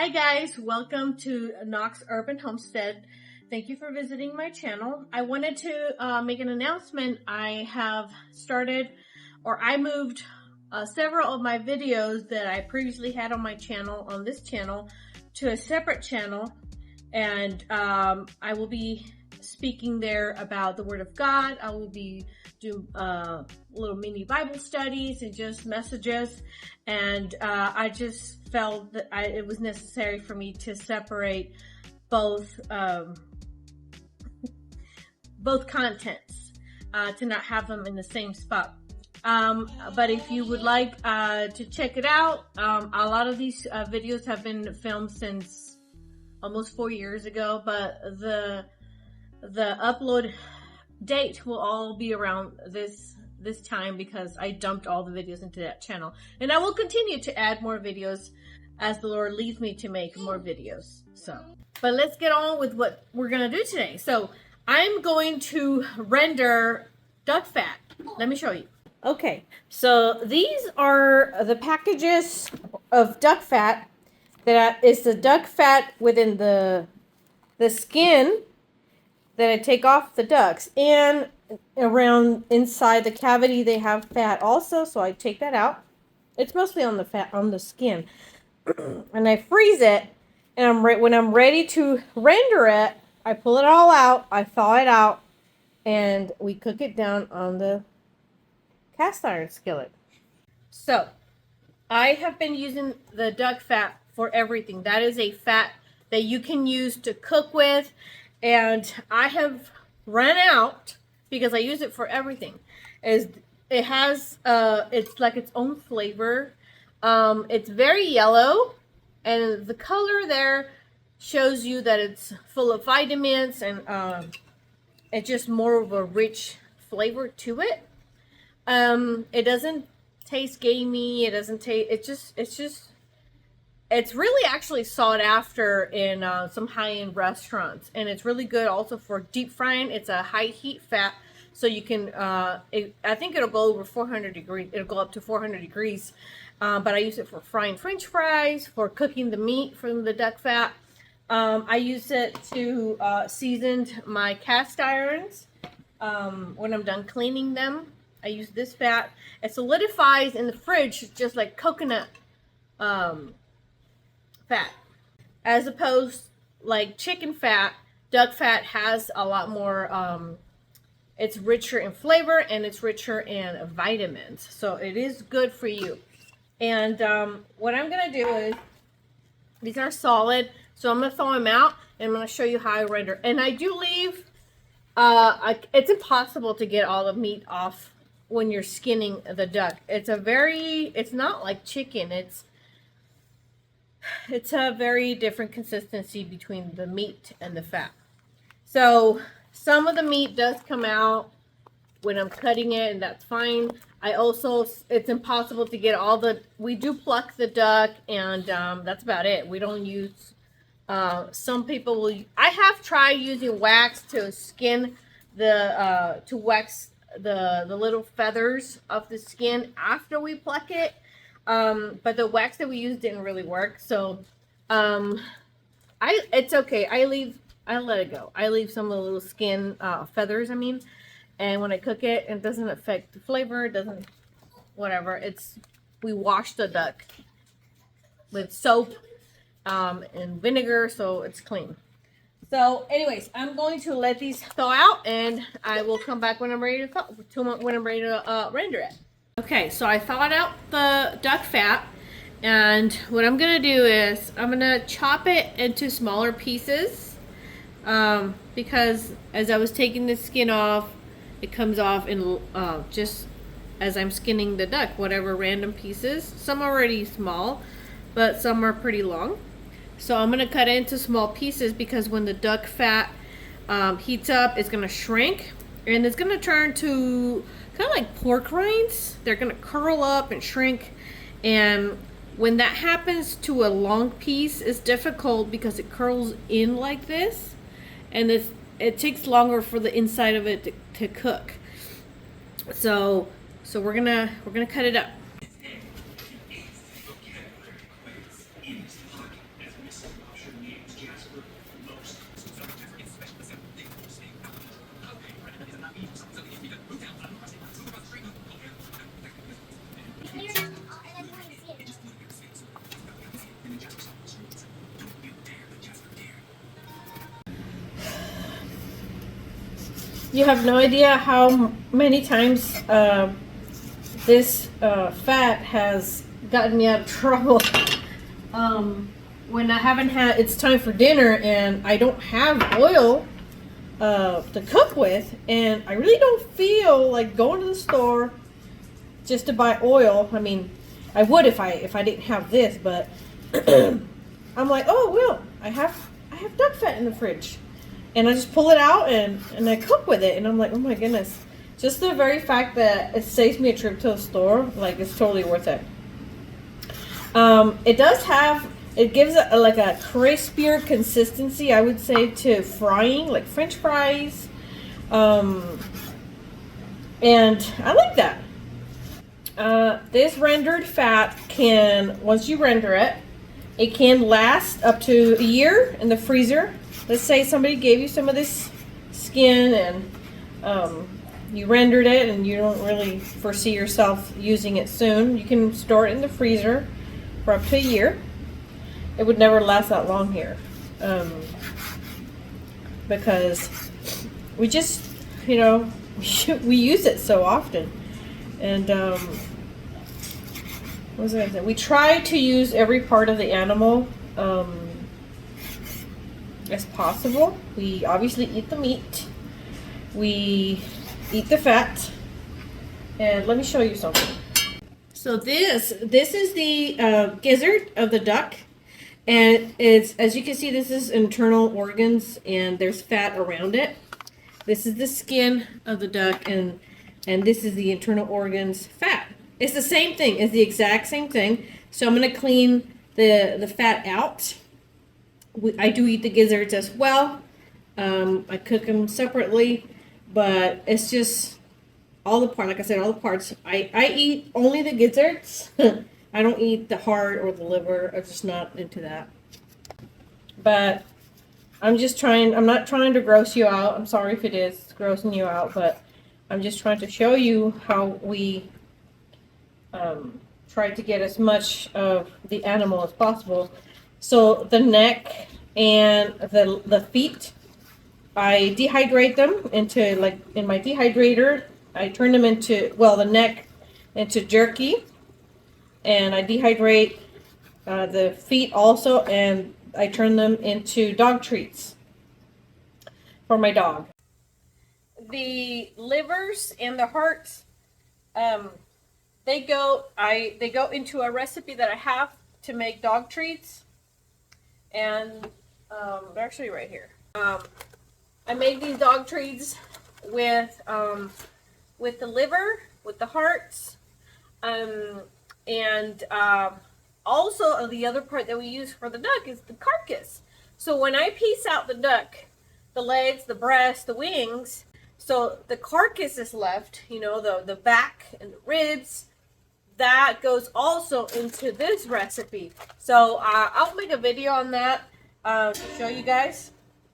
Hi guys, welcome to Knox Urban Homestead. Thank you for visiting my channel. I wanted to make an announcement. I moved several of my videos that I previously had on my channel, on this channel, to a separate channel. And I will be speaking there about the Word of God. I will be doing little mini Bible studies and just messages. And I just felt that it was necessary for me to separate both contents, to not have them in the same spot. But if you would like to check it out, a lot of these videos have been filmed since almost 4 years ago, but the upload date will all be around this time because I dumped all the videos into that channel. And I will continue to add more videos as the Lord leads me to make more videos. But let's get on with what we're gonna do today. So I'm going to render duck fat. Let me show you. Okay, so these are the packages of duck fat. That is the duck fat within the skin that I take off the ducks, and around inside the cavity they have fat also, so I take that out. It's mostly on the fat on the skin. And I freeze it, and when I'm ready to render it, I pull it all out, I thaw it out, and we cook it down on the cast iron skillet. So I have been using the duck fat for everything. That is a fat that you can use to cook with, and I have run out because I use it for everything. It has it's like its own flavor. It's very yellow, and the color there shows you that it's full of vitamins, and it's just more of a rich flavor to it. It doesn't taste gamey. It doesn't taste. It's really actually sought after in some high-end restaurants, and it's really good also for deep frying. It's a high heat fat, so you can. I think it'll go over 400 degrees. It'll go up to 400 degrees, but I use it for frying French fries, for cooking the meat from the duck fat. I use it to season my cast irons when I'm done cleaning them. I use this fat. It solidifies in the fridge just like coconut fat, as opposed like chicken fat. Duck fat has a lot more. It's richer in flavor and it's richer in vitamins, so it is good for you. And what I'm gonna do is, these are solid, so I'm gonna thaw them out and I'm gonna show you how I render. And I do leave. It's impossible to get all the meat off when you're skinning the duck. It's not like chicken. It's a very different consistency between the meat and the fat. So some of the meat does come out when I'm cutting it, and that's fine. It's impossible to get we do pluck the duck, and that's about it. We don't use, some people will, I have tried using wax to skin to wax the little feathers of the skin after we pluck it. But the wax that we used didn't really work, so it's okay. I let it go. I leave some of the little skin feathers, and when I cook it, it doesn't affect the flavor. It doesn't, whatever. We wash the duck with soap and vinegar, so it's clean. So anyways, I'm going to let these thaw out, and I will come back when I'm ready to render it. Okay, so I thawed out the duck fat, and what I'm gonna do is I'm gonna chop it into smaller pieces, because as I was taking the skin off, it comes off in just as I'm skinning the duck, whatever random pieces. Some are already small, but some are pretty long. So I'm gonna cut it into small pieces, because when the duck fat heats up, it's gonna shrink, and it's gonna turn to kind of like pork rinds. They're gonna curl up and shrink, and when that happens to a long piece, it's difficult because it curls in like this, and it takes longer for the inside of it to cook. So we're gonna cut it up. You have no idea how many times this fat has gotten me out of trouble. When I haven't had, it's time for dinner and I don't have oil to cook with, and I really don't feel like going to the store just to buy oil. I mean, I would if I didn't have this, but I'm like, oh well, I have duck fat in the fridge, and I just pull it out and I cook with it, and I'm like, oh my goodness, just the very fact that it saves me a trip to the store, like, it's totally worth it. It does have, it gives like a crispier consistency, I would say, to frying, like French fries, and I like that. This rendered fat can, once you render it, it can last up to a year in the freezer. Let's say somebody gave you some of this skin and you rendered it and you don't really foresee yourself using it soon. You can store it in the freezer for up to a year. It would never last that long here, because we just, you know, we use it so often. And what was I gonna say? We try to use every part of the animal as possible. We obviously eat the meat. We eat the fat. And let me show you something. So this is the gizzard of the duck, and it's, as you can see, this is internal organs and there's fat around it. This is the skin of the duck, and this is the internal organs fat. It's the same thing. It's the exact same thing. So I'm going to clean the fat out. I do eat the gizzards as well. I cook them separately, but it's just all the parts. Like I said, all the parts. I eat only the gizzards. I don't eat the heart or the liver. I'm just not into that. But I'm just trying. I'm not trying to gross you out. I'm sorry if it is grossing you out, but I'm just trying to show you how we try to get as much of the animal as possible. So the neck and the feet, I dehydrate them into, like, in my dehydrator. I turn them into, well, the neck into jerky, and I dehydrate the feet also, and I turn them into dog treats for my dog. The livers and the hearts, they go into a recipe that I have to make dog treats, and they're actually right here. I make these dog treats with the liver, with the hearts, and also the other part that we use for the duck is the carcass. So when I piece out the duck, the legs, the breast, the wings, so the carcass is left, you know, the back and the ribs, that goes also into this recipe. So I'll make a video on that to show you guys.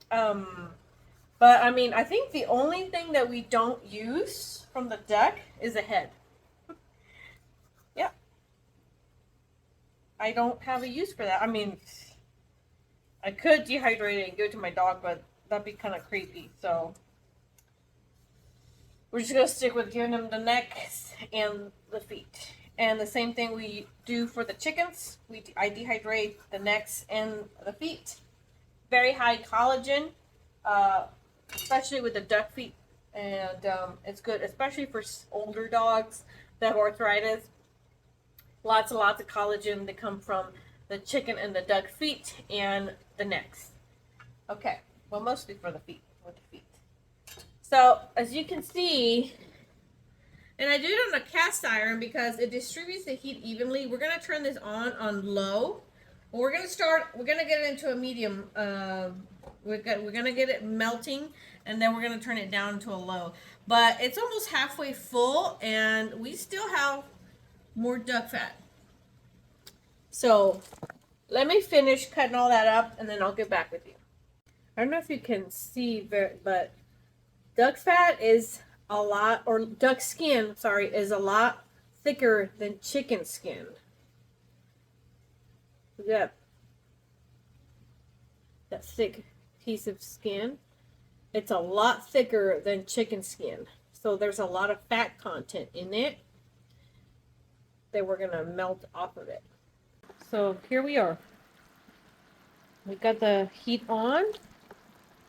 But I mean, I think the only thing that we don't use from the duck is the head. Yeah. I don't have a use for that. I mean, I could dehydrate it and give it to my dog, but that'd be kind of creepy. So we're just going to stick with giving them the neck and the feet. And the same thing we do for the chickens. I dehydrate the necks and the feet. Very high collagen, especially with the duck feet. And it's good, especially for older dogs that have arthritis. Lots and lots of collagen that come from the chicken and the duck feet and the necks. Okay, well, mostly for the feet, with the feet. So, as you can see, and I do it on a cast iron because it distributes the heat evenly. We're going to turn this on low. We're going to get it into a medium. We're going to get it melting, and then we're going to turn it down to a low. But it's almost halfway full, and we still have more duck fat. So let me finish cutting all that up, and then I'll get back with you. I don't know if you can see, but duck fat is a lot, or duck skin, sorry, is a lot thicker than chicken skin. Look at that thick piece of skin. It's a lot thicker than chicken skin. So there's a lot of fat content in it that we're going to melt off of it. So here we are. We got the heat on.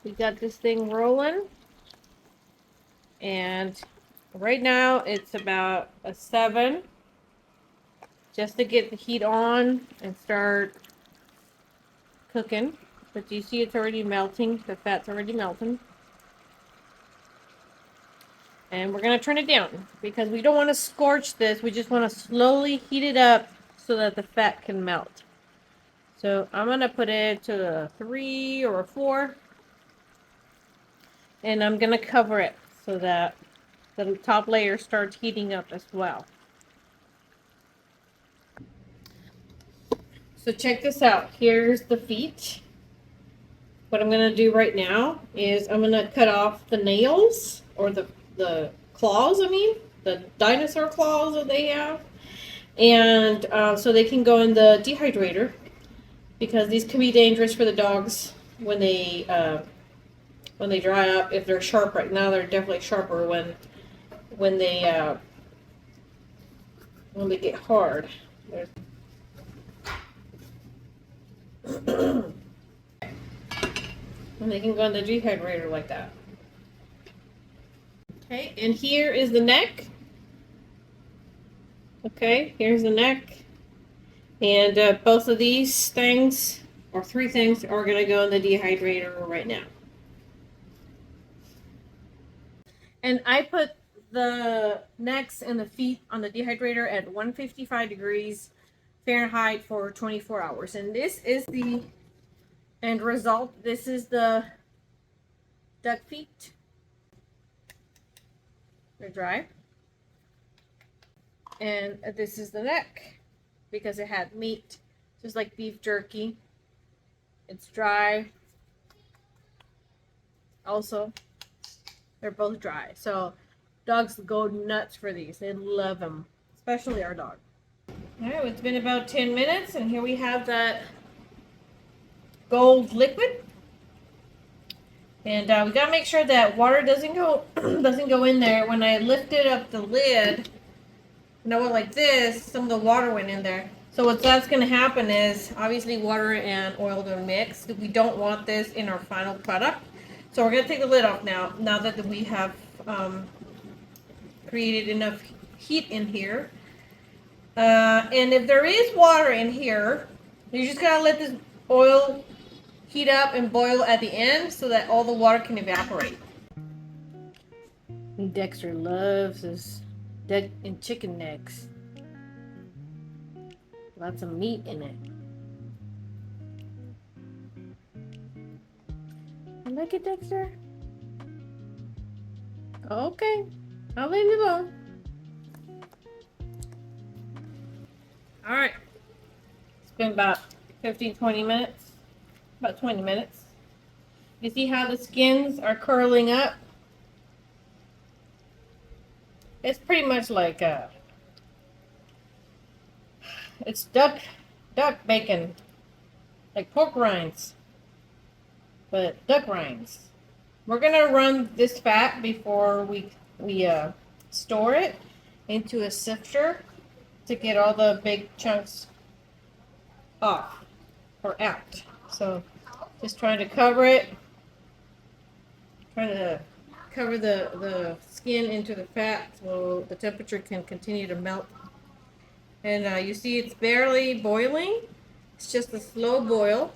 We got this thing rolling. And right now it's about a 7. Just to get the heat on and start cooking. But you see it's already melting. The fat's already melting. And we're going to turn it down because we don't want to scorch this. We just want to slowly heat it up so that the fat can melt. So I'm going to put it to a 3 or a 4. And I'm going to cover it so that the top layer starts heating up as well. So check this out. Here's the feet. What I'm going to do right now is I'm going to cut off the nails, or the claws, the dinosaur claws that they have. And so they can go in the dehydrator, because these can be dangerous for the dogs when they dry up. If they're sharp right now, they're definitely sharper when they get hard. And they can go in the dehydrator like that. Okay, and here is the neck. Okay, here's the neck. And both of these things, or 3 things, are going to go in the dehydrator right now. And I put the necks and the feet on the dehydrator at 155 degrees Fahrenheit for 24 hours. And this is the end result. This is the duck feet. They're dry. And this is the neck, because it had meat, just like beef jerky. It's dry. Also, they're both dry. So dogs go nuts for these. They love them, especially our dog. All right, it's been about 10 minutes, and here we have that gold liquid. And we gotta make sure that water doesn't go in there. When I lifted up the lid, and I went like this, some of the water went in there. So that's gonna happen is, obviously water and oil gonna mix. We don't want this in our final product. So we're gonna take the lid off now that we have created enough heat in here. And if there is water in here, you just gotta let this oil heat up and boil at the end so that all the water can evaporate. And Dexter loves his duck and chicken necks. Lots of meat in it. You like it, Dexter? Okay, I'll leave you alone. All right, it's been about 15-20 minutes. About 20 minutes. You see how the skins are curling up? It's pretty much like it's duck bacon, like pork rinds, but duck rinds. We're gonna run this fat before we store it into a sifter to get all the big chunks off or out. So just trying to cover it, trying to cover the skin into the fat so the temperature can continue to melt. And you see it's barely boiling. It's just a slow boil,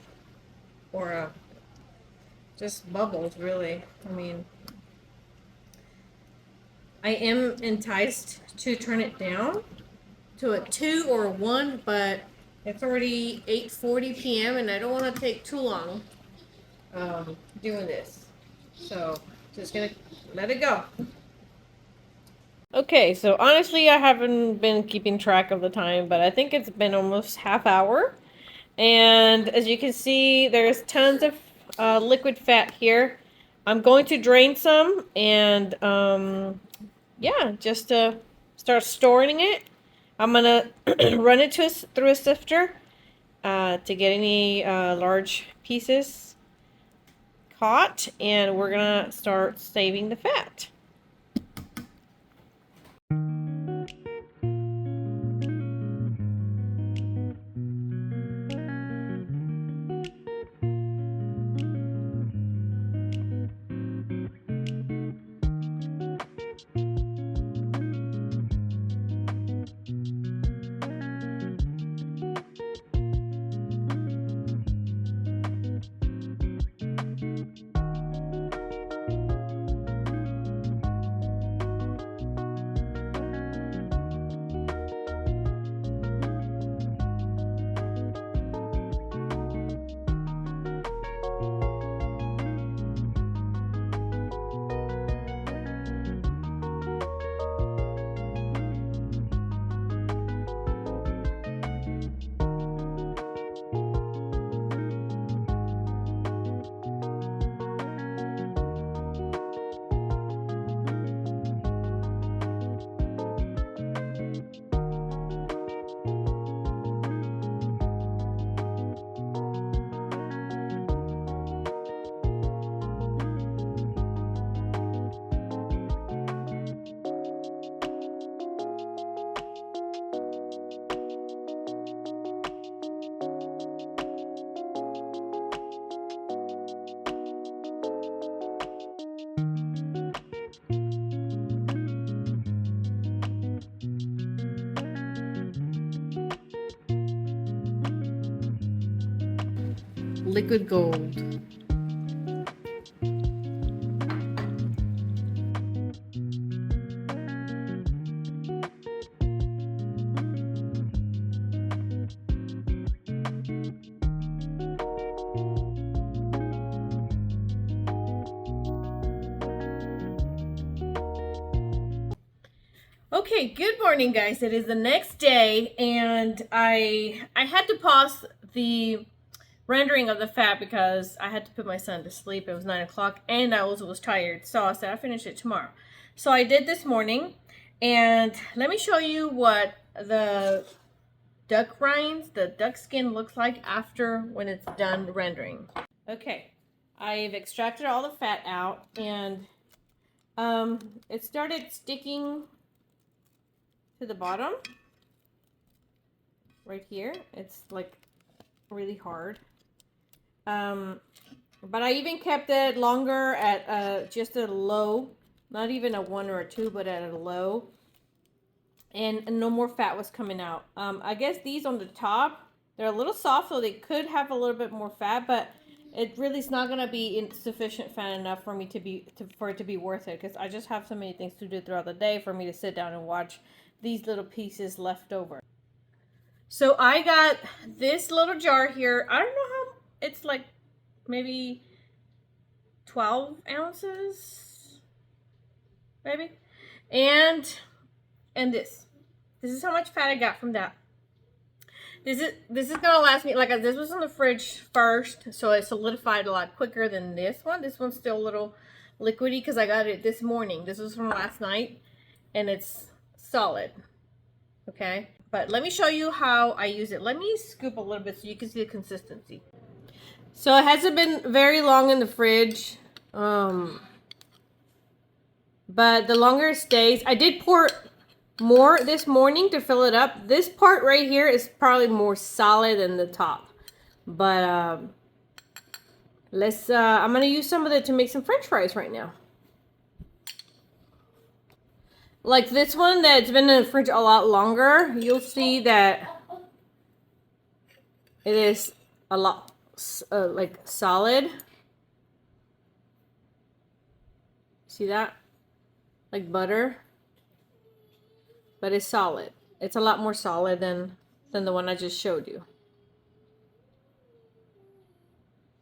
or just bubbles, really. I mean, I am enticed to turn it down to a 2 or a 1, but it's already 8:40 p.m. and I don't want to take too long doing this. So just gonna let it go. Okay, so honestly, I haven't been keeping track of the time, but I think it's been almost half hour. And as you can see, there's tons of liquid fat here. I'm going to drain some and yeah, just to start storing it. I'm gonna run it through a sifter to get any large pieces hot, and we're gonna start saving the fat. Liquid gold. Okay, good morning guys. It is the next day and I had to pause the rendering of the fat because I had to put my son to sleep. It was 9 o'clock and I also was tired, so I said I'll finish it tomorrow. So I did this morning, and let me show you what the duck rinds, the duck skin looks like after when it's done rendering. Okay, I've extracted all the fat out, and it started sticking to the bottom right here. It's like really hard. But I even kept it longer at just a low, not even a 1 or a 2, but at a low, and no more fat was coming out. I guess these on the top, they're a little soft, so they could have a little bit more fat, but it really is not gonna be sufficient fat enough for me for it to be worth it, because I just have so many things to do throughout the day for me to sit down and watch these little pieces left over. So I got this little jar here. I don't know how, it's like maybe 12 ounces, maybe. And this is how much fat I got from that. This is gonna last me, like, this was in the fridge first, so it solidified a lot quicker than this one. This one's still a little liquidy because I got it this morning. This was from last night, and it's solid. Okay, but let me show you how I use it. Let me scoop a little bit so you can see the consistency. So it hasn't been very long in the fridge, but the longer it stays, I did pour more this morning to fill it up. This part right here is probably more solid than the top, but I'm gonna use some of it to make some French fries right now. Like this one that's been in the fridge a lot longer, you'll see that it is a lot like solid. See that? Like butter. But it's solid. It's a lot more solid than the one I just showed you.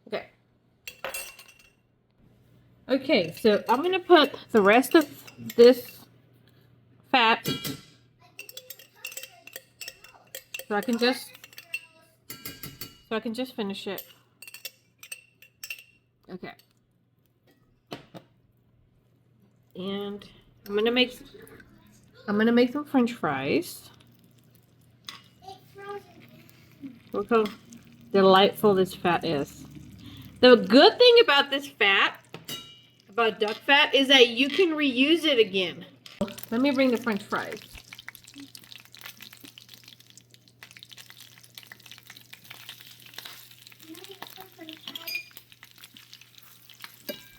Okay. Okay, so I'm gonna put the rest of this fat so I can just finish it. Okay. And I'm gonna make some French fries. Look how delightful this fat is. The good thing about this fat, about duck fat, is that you can reuse it again. Let me bring the French fries.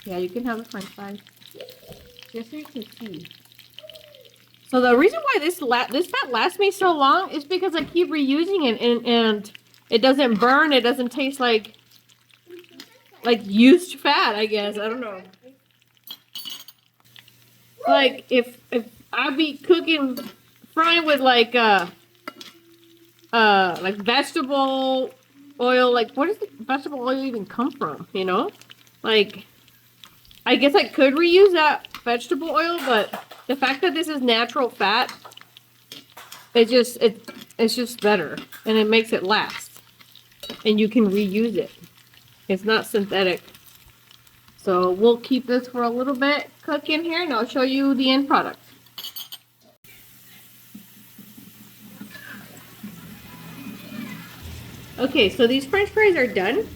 Yeah, you can have the French fries. Just so you can see. So the reason why this fat lasts me so long is because I keep reusing it, and it doesn't burn. It doesn't taste like used fat, I guess. I don't know. Like if I be cooking, frying with like vegetable oil, like where does the vegetable oil even come from? You know, like I guess I could reuse that vegetable oil, but the fact that this is natural fat, it's just better, and it makes it last, and you can reuse it. It's not synthetic. So we'll keep this for a little bit cooking here, and I'll show you the end product. Okay, so these French fries are done.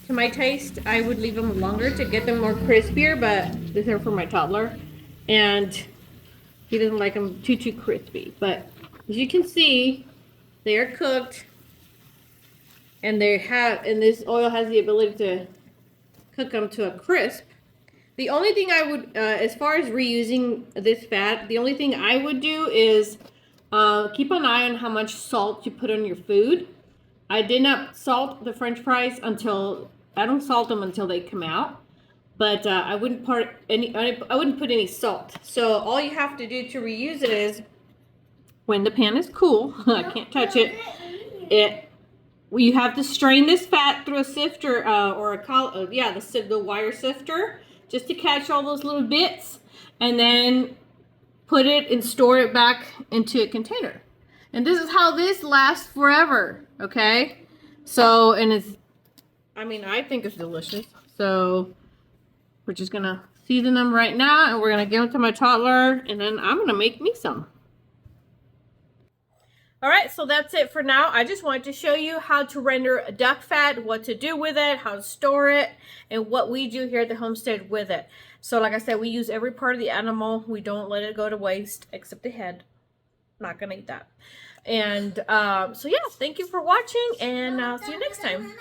To my taste, I would leave them longer to get them more crispier, but these are for my toddler, and he doesn't like them too crispy. But as you can see, they are cooked, and this oil has the ability to cook them to a crisp. The only thing I would, as far as reusing this fat, the only thing I would do is keep an eye on how much salt you put on your food. I did not salt the French fries I don't salt them until they come out, but I wouldn't put any salt. So all you have to do to reuse it is, when the pan is cool, I can't touch it. You have to strain this fat through a sifter or the wire sifter, just to catch all those little bits, and then put it and store it back into a container. And this is how this lasts forever, okay? So, and I think it's delicious. So we're just gonna season them right now, and we're gonna give them to my toddler, and then I'm gonna make me some. All right, so that's it for now. I just wanted to show you how to render duck fat, what to do with it, how to store it, and what we do here at the homestead with it. So like I said, we use every part of the animal. We don't let it go to waste, except the head. Not gonna eat that. And so yeah, thank you for watching, and I'll see you next time.